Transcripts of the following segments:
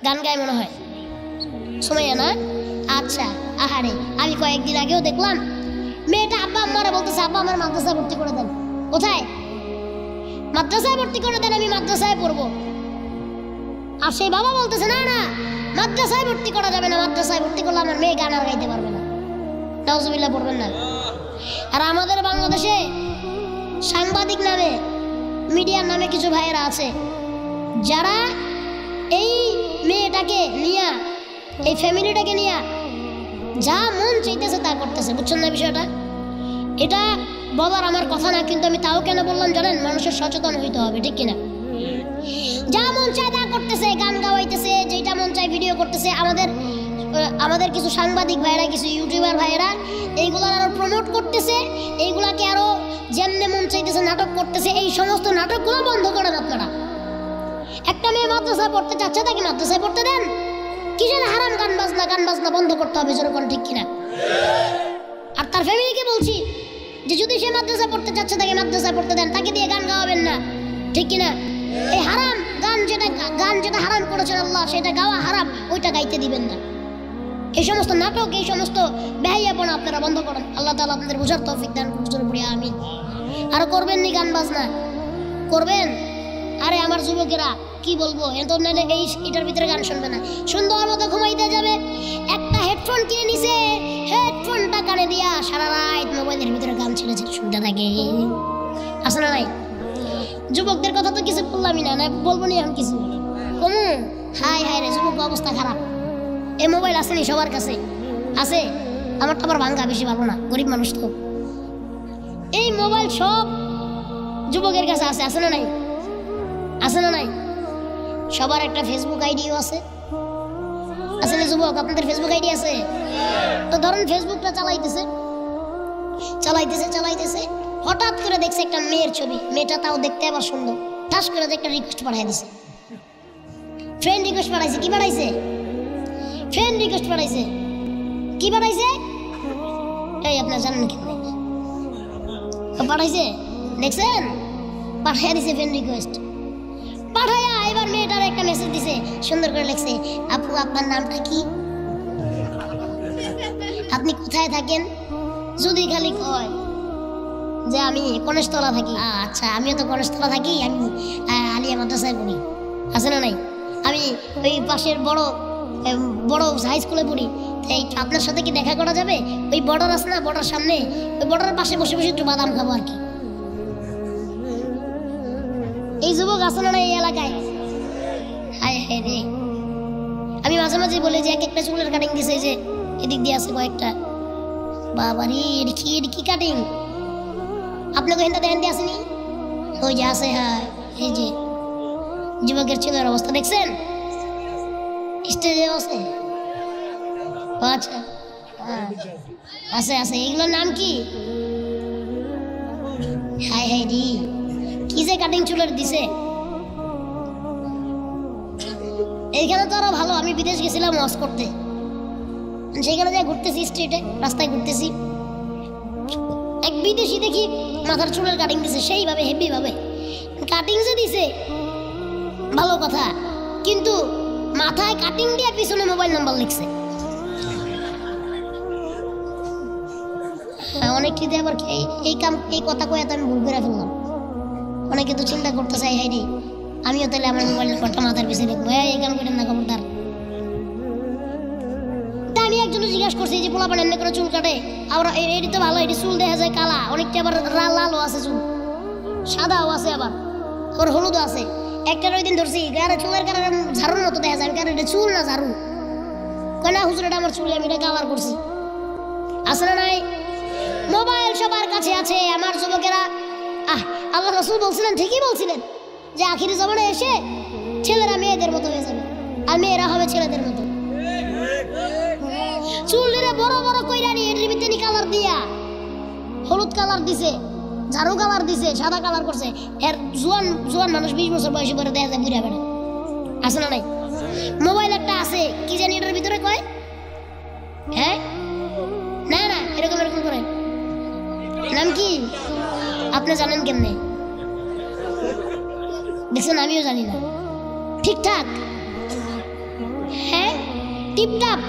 গান গায় মনে হয় সুমাইয়া না? আচ্ছা, আহারে আমি কয়েকদিন আগেও দেখলাম মেয়েটা আব্বা আম্মারা বলতেছে আব্বা আমার মাদ্রাসায় ভর্তি করে দেন। কোথায়? মাদ্রাসায় ভর্তি করে দেন, আমি মাদ্রাসায় পড়বো। আর সেই বাবা বলতেছে না না মাদ্রাসায় ভর্তি করা যাবে না, মাদ্রাসায় ভর্তি করলে আমার মেয়ে গান আর গাইতে পারবে না। নাউজুবিল্লাহ পড়বেন না। আর আমাদের বাংলাদেশে সাংবাদিক নামে মিডিয়ার নামে কিছু ভাইয়েরা আছে যারা এই মেয়েটাকে নিয়ে এই ফ্যামিলিটাকে নিয়ে যা মন চাইতেছে তা করতেছে। বুঝছেন না বিষয়টা? এটা বলার আমার কথা না, কিন্তু আমি তাও কেন বললাম জানেন? মানুষের সচেতন হইতে হবে, ঠিক কিনা? যা মন চায় তা করতেছে, গান গাওয়াইতেছে, যেটা মন চায় ভিডিও করতেছে। আমাদের কিছু সাংবাদিক ভাইয়েরা, কিছু ইউটিউবার ভাইয়েরা এইগুলার আরো প্রমোট করতেছে, এইগুলাকে আরো যেমনে মন চাইতেছে নাটক করতেছে। এই সমস্ত নাটকগুলো বন্ধ করেন আপনারা। একটা মেয়ে মাদ্রাসায় পড়তে চাচ্ছে, তাকে মাদ্রাসায় পড়তে দেন। কিসের হারাম গান বাজনা বন্ধ করতে হবে, যেরকম, ঠিক কিনা? আর তার ফ্যামিলিকে বলছি যে যদি সে মাদ্রাসায় পড়তে চাচ্ছে তাকে মাদ্রাসায় পড়তে দেন, তাকে দিয়ে গান গাওয়াবেন না, ঠিক কিনা? এই হারাম গান যেটা হারাম করেছেন আল্লাহ, সেটা গাওয়া হারাম, ওইটা গাইতে দিবেন না। এই সমস্ত নাটক, এই সমস্ত বেহাইয়াপনা আপনারা বন্ধ করেন। আল্লাহ তাআলা আপনাদের বোঝার তৌফিক দান করুন। আমিন। আর করবেন নি গান বাজনা? করবেন? আরে আমার যুবকেরা কি বলবো, এটার ভিতরে গান শুনবে না, সুন্দর মতো ঘুমাইতে যাবে। একটা হেডফোন কিনে নিছে, হেডফোনটা কানে দিয়া সারা রাত মোবাইলের ভিতরে গান ছেড়ে শুনতে থাকে। আসলে না নাই? যুবকদের কথা তো কিছু বললামই না, বলবো নি আমি কিছু কমু? হাই হাই রে, যুবক অবস্থা খারাপ। এই মোবাইল আসেনি সবার কাছে? আছে। আমারটা আবার ভাঙ্গা, বেশি ভালো না, গরিব মানুষ তো। এই মোবাইল সব যুবকের কাছে আছে, আছে না নাই? আছে না নাই? সবার একটা ফেসবুক আইডিও আছে। আসলে যুবক আপনাদের ফেসবুক আইডি আছে? তো ধরুন ফেসবুকটা চালাইতেছে, হঠাৎ করে দেখছে একটা মেয়ের ছবি, মেয়েটা তাও দেখতে আবার সুন্দর। ঠাস করে একটা রিকোয়েস্ট পাঠিয়ে দিছে, ফ্রেন্ড রিকোয়েস্ট পাঠাইছে। কি পাঠাইছে? ফ্রেন্ড রিকোয়েস্ট পাঠাইছে। কি পাঠাইছে? এই আপনার জানেন কেন পাঠাইছে? দেখছেন? পাঠিয়ে দিছে ফ্রেন্ড রিকোয়েস্ট। পাঠাইয়া এবার মেয়েটার একটা মেসেজ দিছে, সুন্দর করে লিখছে, আপু আপনার নামটা কি? আপনি কোথায় থাকেন? যদি খালি কয় যে আমি কনেশতলা থাকি, আচ্ছা আমিও তো কনেশতলা থাকি, আমি আলিয়া মাদ্রাসায় পড়ি। আছে না নাই? আমি ওই পাশের বড় হাই স্কুলে পড়ি। তাই আপনার সাথে কি দেখা করা যাবে? ওই বর্ডার আছে না, বর্ডার সামনে, ওই বর্ডারের পাশে বসে বসে একটু বাদাম খাবো আর কি। এই যুবক আছে না এই এলাকায়? হায় হায় রে, আমি মাঝে মাঝে বলি যে এক একটা চুলের কাটিং দিছে, যে এদিক দিয়ে আছে কয়েকটা। বাবারে, এটা কি কাটিং? আপনাকে হেনটা দেখেন দিয়ে আসেনি? ওই যে আছে, হ্যাঁ এই যে যুবকের চুলের অবস্থা দেখছেন? স্টেজে আছে। আচ্ছা আছে। এগুলোর নাম কি? হায় হায় রে, কি যে কাটিং চুলের দিছে। এইখানে তো আরো ভালো, আমি বিদেশ গেছিলাম ওয়াজ করতে, সেখানে যা ঘুরতেছি, স্ট্রিটে রাস্তায় ঘুরতেছি, এক বিদেশি দেখি মাথার চুলের কাটিং দিছে, সেইভাবে হেভি ভাবে কাটিং যে দিছে ভালো কথা, কিন্তু মাথায় কাটিং দিয়ে পিছনে মোবাইল নাম্বার লিখছে। অনেক আবার এই কথা কয়ে তো আমি ভুল করে ফেললাম। অনেকে তো চিন্তা করতে চাই, হাই রে আমিও তাহলে আমার মোবাইল নাম্বারটা মাথার পিছিয়ে লিখবো। এই কাম করেন না খবরদার। তা আমি একজনে জিজ্ঞাসা করছি যে পোলাপান এমনি করে চুল কাটে, আবার এটি তো ভালো, এটি চুল দেখা যায় কালা, অনেকটা আবার লালও আছে, চুল সাদাও আছে, আবার হলুদও আছে। একটা ওই দিন ধরছি গায়ে চুলের কারণে ঝাড়ুর মতো দেখা যায়, কারণ এটা চুল না ঝাড়ু। কয়না হুজুর এটা আমার চুল, আমি এটা কালার করছি। আসলে নাই? মোবাইল সবার কাছে আছে। আমার যুবকেরা, আল্লাহ রাসূল বলছিলেন, ঠিকই বলছিলেন, যে আখিরি জমানে এসে ছেলেরা মেয়েদের মতো হয়ে যাবে আর মেয়েরা হবে ছেলেদের মতো। চুলটা বড় বড় কইরা নিয়ে এর ভিতরে কালার দিয়া, হলুদ কালার দিছে, ঝাড়ু কালার দিছে, সাদা কালার করছে। এর জোয়ান মানুষ 20 বছর বয়সে পরে দেখা যায় বুড়া বেড়া। আছে না নাই? মোবাইল একটা আছে, কি জানি এটার ভিতরে কয়, হ্যাঁ না এরকম করে নাম কি আপনি জানেন কেমনে? দেখছেন? আমিও জানি না ঠিকঠাক। টিপটপ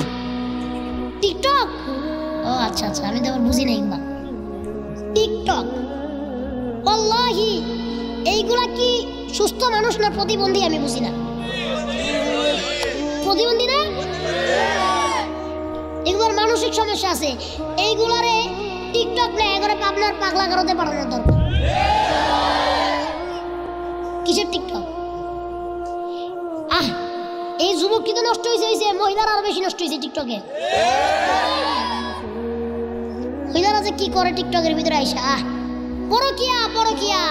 টিকটক, ও আচ্ছা আচ্ছা, আমি তো আবার বুঝি না এগুলা। টিকটক, ওয়াল্লাহি এইগুলা কি সুস্থ মানুষ না প্রতিবন্ধী আমি বুঝি না। প্রতিবন্ধী না, এগুলোর মানসিক সমস্যা আছে। এইগুলারে টিকটক না এগুলো আপনার পাগলা কারোতে পাঠানোর দরকার। কিসের টিকটক? এই যুবক কি তো নষ্ট হয়েছে, মহিলারা আরো বেশি নষ্ট হয়েছে টিকটকে। মহিলারা যে কি করে টিকটকের ভিতরে আইসা, পরকিয়া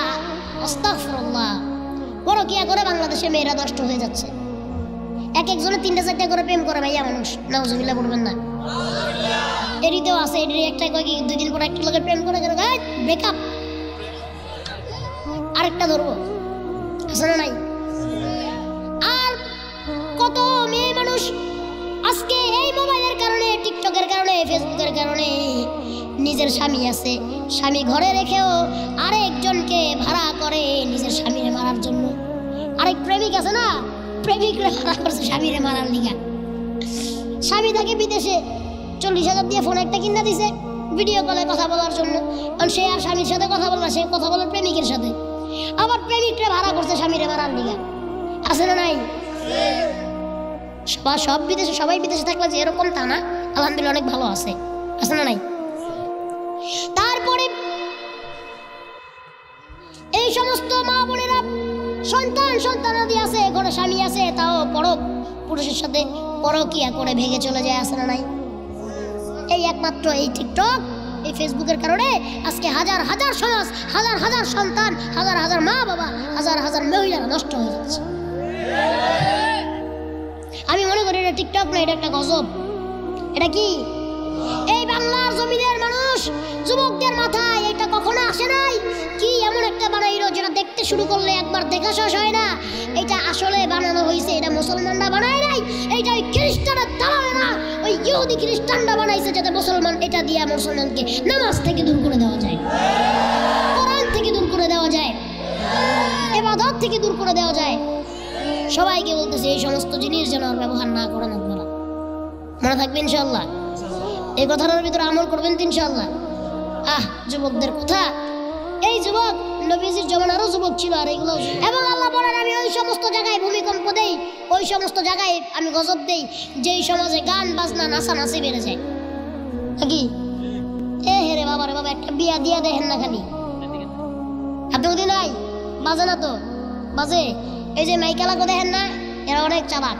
আস্তাগফিরুল্লাহ, পরকিয়া করে বাংলাদেশে মেয়েরা নষ্ট হয়ে যাচ্ছে। একজনে 3টা-4টা করে প্রেম করে ভাইয়া মানুষ, নাউজুবিল্লাহ বলবেন না। এরিতেও আছে, এরি একটা কয় কি 2 দিন পর একটা লোকের প্রেম করে ব্রেকআপ, আরেকটা ধরবো, আছে না নাই? আর কত মেয়ে মানুষ আজকে এই মোবাইলের কারণে, টিকটকের কারণে, ফেসবুকের কারণে নিজের স্বামী আছে, স্বামী ঘরে রেখেও আরেকজনকে ভাড়া করে নিজের স্বামীরে মারার জন্য। আরেক প্রেমিক আছে না, প্রেমিকরে ভাড়া করছে স্বামীরে মারার লিগা। স্বামী থাকে বিদেশে, 40,000 দিয়ে ফোন একটা কিনা দিছে ভিডিও কলে কথা বলার জন্য। কারণ সে আর স্বামীর সাথে কথা বলে না, সে কথা বলে প্রেমিকের সাথে। আবার প্রেমিকরে ভাড়া করছে স্বামীরে মারার লিগা। আছে না নাই? সব বিদেশে, সবাই বিদেশে থাকলে যে এরকম তা না, আলহামদুলিল্লাহ অনেক ভালো আছে। আছে না নাই? তারপরে এই সমস্ত মা বোনেরা সন্তানাদি আছে, ঘরে স্বামী আছে, তাও পর পুরুষের সাথে পরকিয়া করে ভেঙে চলে যায়। আছে না নাই? এই একমাত্র এই টিকটক, এই ফেসবুকের কারণে আজকে হাজার হাজার সমাজ, হাজার হাজার সন্তান, হাজার হাজার মা বাবা, হাজার হাজার মহিলারা নষ্ট হয়ে যাচ্ছে। আমি মনে করি এটা টিকটক না, এটা একটা গজব। এটা কি? এই বাংলার জমিনের মানুষ, যুবকদের মাথায় এটা কখনো আসে নাই কি এমন একটা বানাইলো যেটা দেখতে শুরু করলে একবার দেখা শেষ হয় না। এটা আসলে বানানো হয়েছে, এটা মুসলমানরা বানায় নাই, এইটা ওই খ্রিস্টানের দালালেরা, ওই ইহুদি খ্রিস্টানরা বানাইছে, যাতে মুসলমান এটা দিয়ে মুসলমানকে নামাজ থেকে দূর করে দেওয়া যায়, কোরআন থেকে দূর করে দেওয়া যায়, ইবাদত থেকে দূর করে দেওয়া যায়। সবাইকে বলতেছে এই সমস্ত জিনিস যেন আর ব্যবহার না করেন। আপনারা মনে থাকবে ইনশাআল্লাহ, এই কথাটার ভিতরে আমল করবেন তো ইনশাআল্লাহ। যুবকদের কথা, এই যুবক নবীজির জমানারও যুবক ছিল আর এগুলো। এবং আল্লাহ বলেন আমি ওই সমস্ত জায়গায় ভূমিকম্প দেই, ওই সমস্ত জায়গায় আমি গজব দেই যেই সমাজে গান বাজনা নাচানাচি বেড়ে যায়। কি রে বাবা রে বাবা, একটা বিয়া দিয়া দেখেন না খালি, হাতে উদি নাই, বাজে না তো বাজে। এই যে মাইকালাকে দেখেন না, এরা অনেক চালাক।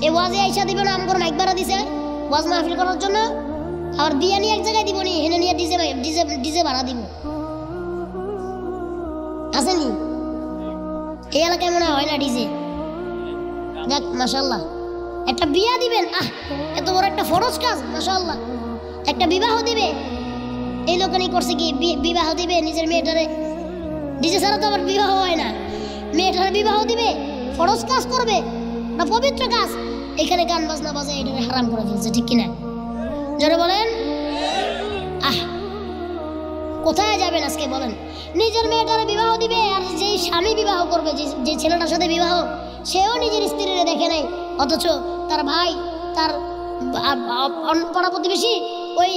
এই ওয়াজে আইসা দিবে না, আমগর মাইক ভাড়া দিছে ওয়াজ মাহফিল করার জন্য, আবার বিয়া নিয়ে এক জায়গায় দিব নি, হেনে নিয়ে ডিজে ভাড়া দিব। আসেনি এই এলাকায় মনে হয় না ডিজে। দেখ মাশাআল্লাহ, একটা বিয়া দিবেন, এত বড় একটা ফরজ কাজ, মাশাআল্লাহ। একটা বিবাহ দিবে, এই লোকনি করছে কি, বিবাহ দিবে নিজের মেয়েটারে, ডিজে ছাড়া তো আবার বিবাহ হয় না। মেয়েটারে বিবাহ দিবে, ফরজ কাজ করবে না পবিত্র কাজ, এখানে গান বাজনা বাজে এটা হারাম করে ফেলছে, ঠিক কিনা? জোরে বলেন। কোথায় যাবেন আজকে বলেন? নিজের মেয়েটারে বিবাহ দিবে, আর যেই স্বামী বিবাহ করবে, যে ছেলেটার সাথে বিবাহ, সেও নিজের স্ত্রীরে দেখে নাই, অথচ তার ভাই, তার পাড়া প্রতিবেশী, ওই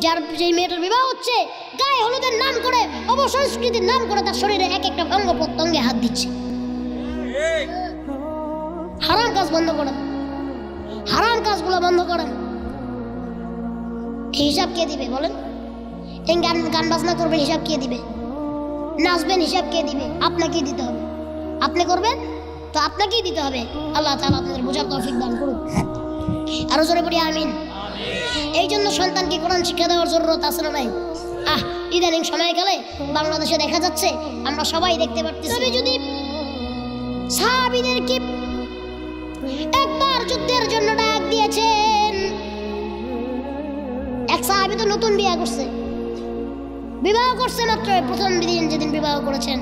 যার যেই মেয়েটার বিবাহ হচ্ছে, গায়ে হলুদের নাম করে, অবসংস্কৃতির নাম করে তার শরীরে এক একটা অঙ্গ প্রত্যঙ্গে হাত দিচ্ছে। হারাম কাজ বন্ধ করেন, হারাম কাজগুলো বন্ধ করেন। হিসাব কে দিবে বলেন? এই গান বাজনা করবেন, হিসাব কে দিবে? নাচবেন, হিসাব কে দিবে? আপনাকেই দিতে হবে। আপনি করবেন তো আপনাকেই দিতে হবে। আল্লাহ তাআলা আপনাদের বোঝার তৌফিক দান করুন। আরো জোরে পড়ি আমিন। এই জন্য সন্তানকে কোরআন শিক্ষা দেওয়ার জরুরত আছে না নাই? ইদানিং সময়কালে বাংলাদেশে দেখা যাচ্ছে, আমরা সবাই দেখতে পাচ্ছি, যদি সাহাবীদেরকে একবার যুদ্ধের জন্য ডাক দিয়েছেন, এক সাহাবী তো নতুন বিয়ে করছে, বিবাহ করছে মাত্র প্রথম দিন যেদিন বিবাহ করেছেন,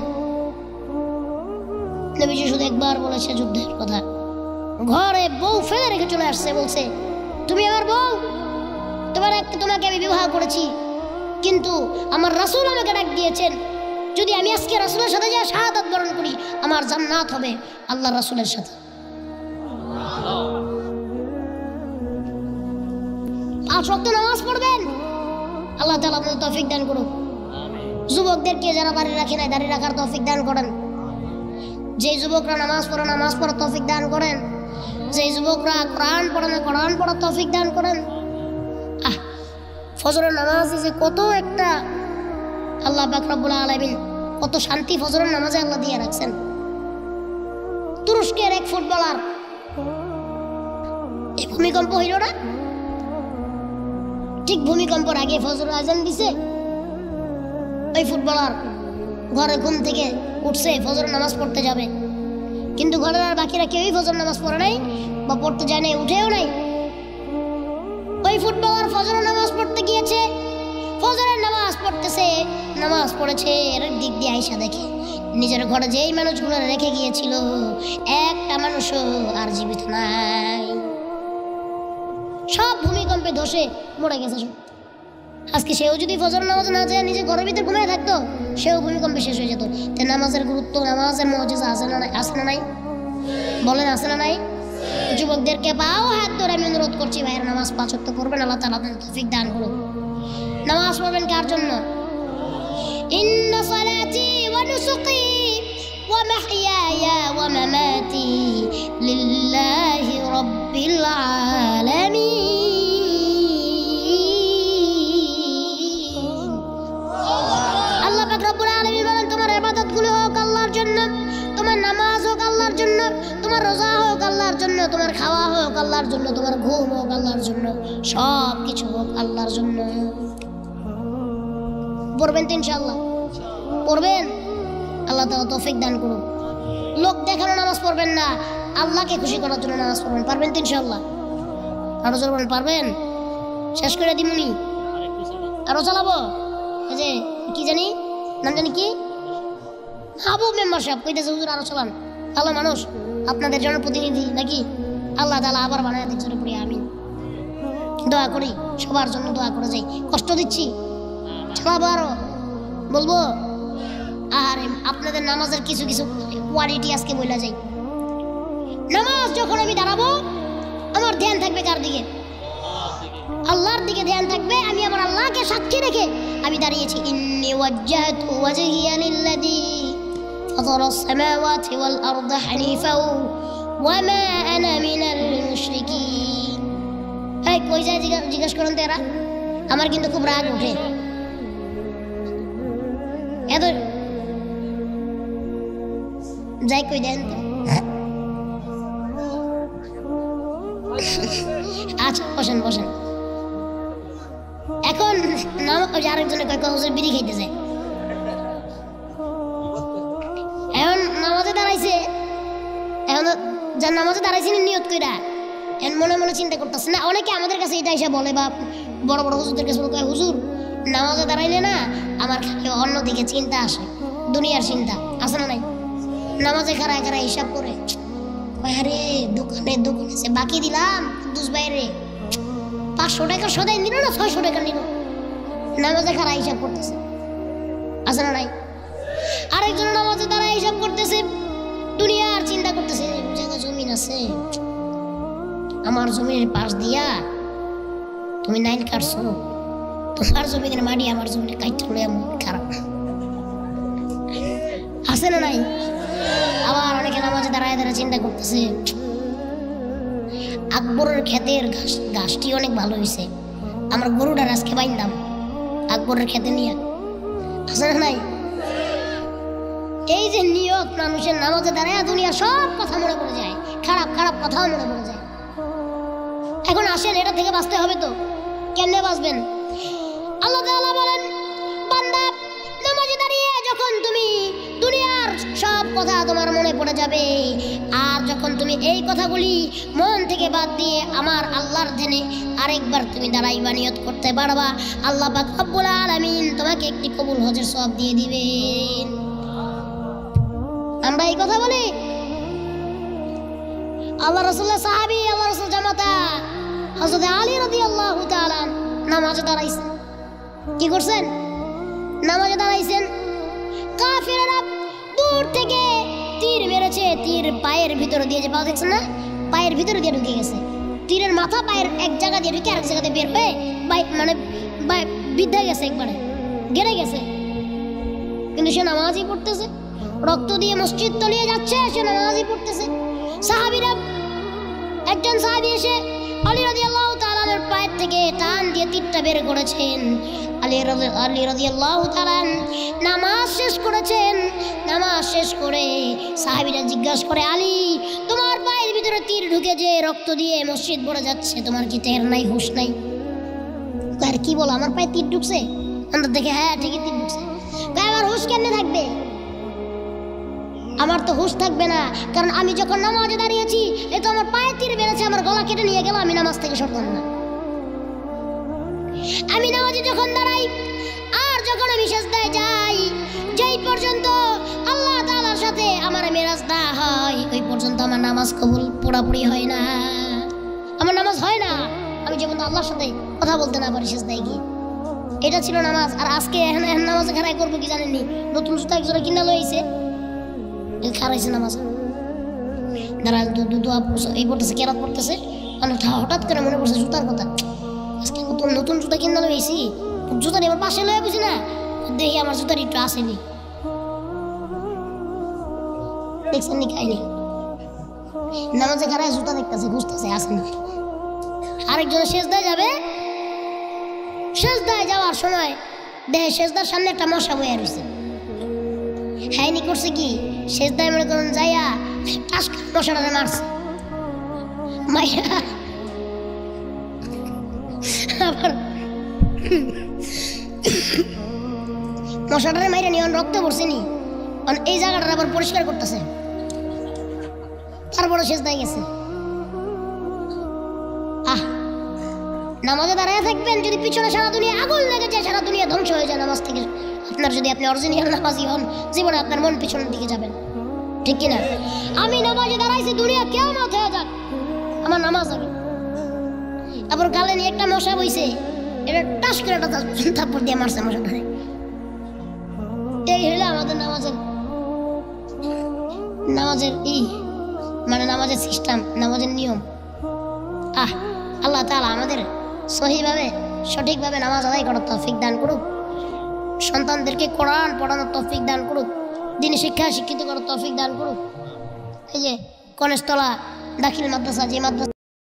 নবীজি শুধু একবার বলেছে যুদ্ধের কথা, ঘরে বউ ফেলে রেখে চলে আসছে, বলছে তুমি আমার বউ, তোমাকে আমি বিবাহ করেছি, কিন্তু আমার রাসূল আমাকে ডাক দিয়েছেন, যদি আমি আজকে রাসূলের সাথে যা শাহাদাত বরণ করি, আমার জান্নাত হবে আল্লাহর রাসূলের সাথে। 5 ওয়াক্ত নামাজ পড়বেন। আল্লাহ তাআলা আপনাদের তৌফিক দান করুন। যুবকদেরকে যারা দাড়ি রাখে নাই দাড়ি রাখার তৌফিক দান করেন। যে যুবকরা নামাজ পড়ে নামাজ পড়ার তৌফিক দান করেন। যে যুবকরা কোরআন পড়ে না কোরআন পড়ার তৌফিক দান করেন। ফজরের নামাজ যে কত একটা আল্লাহ পাক রব্বুল আলামিন কত শান্তি ফজরের নামাজে আল্লাহ দিয়ে রাখছেন। তুরস্কের এক ফুটবলার এই ভূমিকম্প হইল না, ঠিক ভূমিকম্পের আগে ফজরের আজান দিছে, ওই ফুটবলার ঘরে ঘুম থেকে উঠছে ফজরের নামাজ পড়তে যাবে, কিন্তু ঘরের আর বাকিরা কেউই ফজর নামাজ পড়ে নাই বা পড়তে যায় নাই, উঠেও নাই। ওই ফুটবলার ফজরের নামাজ পড়তে গিয়েছে, ফজরের নামাজ পড়তেছে, নামাজ পড়েছে, এর দিক দিয়ে আইসা দেখে নিজের ঘরে যেই মানুষগুলো রেখে গিয়েছিল একটা মানুষও আর জীবিত নাই, সব ভূমিকম্পে ধসে মরে গেছে সব। আজকে সেও যদি ফজর নামাজ না যায় নিজে ঘরের ভিতরে ঘুমিয়ে থাকতো, সেও ভূমিকম্পে শেষ হয়ে যেত। তো নামাজের গুরুত্ব, নামাজের মজেজা আছে না নাই? আছে না নাই? বলেন আছে না নাই? যুবকদেরকে পাও হাত ধরে আমি অনুরোধ করছি, ভাইয়ের নামাজ 5 ওয়াক্ত পড়বেন। আল্লাহ তাআলা আপনাদের তৌফিক দান করুন। নামাজ পড়বেন কার জন্য? ইন্না সালাতি ওয়া নুসুকি ওয়া মাহইয়ায়া ওয়া মামাতি লিল্লাহি রাব্বিল আলামিন। আল্লাহ পাক রব্বুল আলামিন বলেন তোমার ইবাদতগুলো হোক আল্লাহর জন্য, তোমার নামাজ হোক আল্লাহর জন্য, তোমার রোজা হোক আল্লাহর জন্য, তোমার খাওয়া হোক আল্লাহর জন্য, তোমার ঘুম হোক আল্লাহর জন্য, সব কিছু হোক আল্লাহর জন্য। পড়বেন তো ইনশাআল্লাহ? পড়বেন? আল্লাহ তাআলা তৌফিক দান করুন। লোক দেখানো নামাজ পড়বেন না, আল্লাহকে খুশি করার জন্য নামাজ পড়বেন। পারবেন তো ইনশাআল্লাহ? আরো জোর বলেন, পারবেন? শেষ করে দিমুনি? আরো চালাবো? এই যে কি জানি নাম জানি কি আবু মেম্বার সাহেব কইতেছে হুজুর আরো চালান। ভালো মানুষ, আপনাদের জন্য প্রতিনিধি নাকি? আল্লাহ তাআলা আবার বানায় দিন, জোরে পড়ি আমিন। দোয়া করি, সবার জন্য দোয়া করে যাই। কষ্ট দিচ্ছি, চালাবো আরো, বলবো। আর আপনাদের নামাজের কিছু কিছু কোয়ালিটি আজকে বলা যায়। নামাজ যখন আমি দাঁড়াবো আমার ধ্যান থাকবে কার দিকে? আল্লাহর দিকে ধ্যান থাকবে। আমি আমার আল্লাহকে সাক্ষী রেখে আমি দাঁড়িয়েছি। ইন্নী ওয়াজ্জাহতু ওয়াজহিয়া লিল্লাযী ফাতারাস সামাওয়াতি ওয়াল আরদা হানিফাও ওয়া মা আনা মিনাল মুশরিকিন। এই কই যায় জিজ্ঞেস করেন তো এরা? আমার কিন্তু খুব রাগ ওঠে। এত যাই কই দেন তো। আচ্ছা বসেন বসেন। এখন আরেকজনে কয় হুজুর বিড়ি খাইতে যায়। এখন নামাজে দাঁড়াইছে, এখন যার নামাজে দাঁড়াইছে নিয়ত কইরা এখন মনে মনে চিন্তা করতেছে না। অনেকে আমাদের কাছে এটা এসে বলে বা বড় বড় হুজুরদের কাছে কয় হুজুর নামাজে দাঁড়াইলে না আমার খালি অন্যদিকে চিন্তা আসে, দুনিয়ার চিন্তা আছে না নাই? নামাজে খাড়ায় খাড়ায় হিসাব করে আরে দোকানে সে বাকি দিলাম কুদ্দুস বাইরে 500 টাকা সদাই নিল না 600 টাকা নিল, নামাজে খাড়ায় হিসাব করতেছে আছে না নাই? আরেকজন নামাজে দাঁড়ায় হিসাব করতেছে, দুনিয়ার চিন্তা করতেছে। জায়গা জমিন আছে, আমার জমিনের পাশ দিয়া তুমি নাইল কাটছো, তোমার জমিনের মাটি আমার জমিনের কাইটা লইয়া মন খারাপ আছে না নাই? আবার অনেকে নামাজে দাঁড়ায় দাঁড়ায় চিন্তা করতেছে আকবরের ক্ষেতের ঘাসটি অনেক ভালো হয়েছে, আমার গরুটার আজকে বাইন্দাম আকবরের ক্ষেতে নিয়ে আছে না নাই? এই যে নিয়ত মানুষের নামাজে দাঁড়ায় দুনিয়া সব কথা মনে পড়ে যায়, খারাপ খারাপ কথাও মনে পড়ে যায়। এখন আসেন এটা থেকে বাঁচতে হবে তো, কেমনে বাঁচবেন? আল্লাহ তাআলা বলেন বান্দা নামাজে দাঁড়িয়ে যখন তুমি দুনিয়ার সব কথা তোমার মনে পড়ে যাবে, আর যখন তুমি এই কথাগুলি মন থেকে বাদ দিয়ে আমার আল্লাহর ধ্যানে আরেকবার তুমি দাঁড়াইবা, নিয়ত করতে পারবা, আল্লাহ পাক রব্বুল আলামিন তোমাকে একটি কবুল হজের সওয়াব দিয়ে দিবেন। আমরা এই কথা বলি। আল্লাহ রাসূলের সাহাবী, আল্লাহ রাসূল জামাতা হযরত আলী রাদিয়াল্লাহু তাআলা নামাজে দাঁড়াইছেন। কি করছেন? নামাজে দাঁড়াইছেন। কাফিররা দূর থেকে তীর মেরেছে, তীর পায়ের ভিতর দিয়ে, যে পা দেখছেন না, পায়ের ভিতর দিয়ে ঢুকে গেছে। তীরের মাথা পায়ের এক জায়গা দিয়ে ঢুকে আরেক জায়গাতে বের হয়ে মানে বিদ্ধা গেছে, একবারে গেড়ে গেছে। কিন্তু সে নামাজই পড়তেছে, রক্ত দিয়ে মসজিদ তলিয়ে যাচ্ছে, সে নামাজই পড়তেছে। সাহাবীরা, একজন সাহাবী এসে আলী রাদিয়াল্লাহু তাআলার পায়ের থেকে টান দিয়ে তীরটা বের করেছেন। আলী রাদিয়াল্লাহু তাআলা নামাজ শেষ করেছেন। নামাজ শেষ করে সাহাবীরা জিজ্ঞাসা করে, আলী, তোমার পায়ের ভিতরে তীর ঢুকে যে রক্ত দিয়ে মসজিদ ভরে যাচ্ছে, তোমার কি টের নাই, হুঁশ নাই? আর কি বলো, আমার পায়ে তীর ঢুকছে? অন্তর দেখে হ্যাঁ ঠিকই তীর ঢুকছে। আমার হুঁশ কেমনে থাকবে? আমার তো হুঁশ থাকবে না, কারণ আমি যখন নামাজে দাঁড়িয়েছি এ তো আমার পায়ে তীর বেড়েছে, আমার গলা কেটে নিয়ে গেল, আমি নামাজ থেকে সরতাম না। আমি নামাজে যখন দাঁড়াই আর যখন আমি সিজদায় যাই, যেই পর্যন্ত আল্লাহ তাআলার সাথে আমার মেরাজ না হয় ওই পর্যন্ত আমার নামাজ কবুল পুরোপুরি হয় না, আমার নামাজ হয় না। আমি যেমন আল্লাহর সাথে কথা বলতে না পারি সিজদায় গিয়ে। এটা ছিল নামাজ। আর আজকে এখন নামাজে খারাই করবো কি জানেননি? নতুন জুতা একজোড়া কিনা লইছে, খারাইছে নামাজ, দাঁড়া এই পড়তেছে, কেরাত পড়তেছে, হঠাৎ করে মনে পড়ছে জুতার কথা। আজকে নতুন জুতা কিনা লইছি, জুতা এবার পাশে লয়ে বুঝি না, দেখি আমার জুতার একটু আসেনি। দেখছেন নি খাইনি, নামাজে খারায় জুতা দেখতেছে, বুঝতেছে আসেনি। আরেকজন সেজদায় যাবে, সেজদায় যাওয়ার সময় দেখে সেজদার সামনে একটা মশা বইয়া রয়েছে। হ্যাঁ নি করছে কি, সেজদায় মনে করেন যাইয়া মশাটারে মারছে, মাইয়া আবার মশাটারে মাইরা নিয়ে রক্ত পড়ছে নি, এই জায়গাটা আবার পরিষ্কার করতেছে, তারপরে সেজদায় গেছে। নামাজে দাঁড়ায় থাকবেন, যদি পিছনে সারা দুনিয়া আগুন লেগে যায়, সারা দুনিয়া ধ্বংস হয়ে যায় নামাজ থেকে, আপনার যদি আপনি অরিজিনাল নামাজি হন, জীবনে আপনার মন পিছনের দিকে যাবেন, ঠিক কিনা? আমি নামাজে দাঁড়াইছি, দুনিয়া কিয়ামত হয়ে যাক, আমার নামাজ আগে। তারপর গালে নিয়ে একটা মশা বইছে, এটা টাস করে একটা থাপ্পড় দিয়ে মারছে মশাটারে। এই হলো আমাদের নামাজের মানে নামাজের সিস্টেম, নামাজের নিয়ম। আল্লাহ তাআলা আমাদের সহিভাবে সঠিকভাবে নামাজ আদায় করার তৌফিক দান করুক, সন্তানদেরকে কোরআন পড়ানোর তৌফিক দান করুক, দ্বীনি শিক্ষায় শিক্ষিত করার তৌফিক দান করুক। এই যে কনেশতলা দাখিল মাদ্রাসা, যে মাদ্রাসা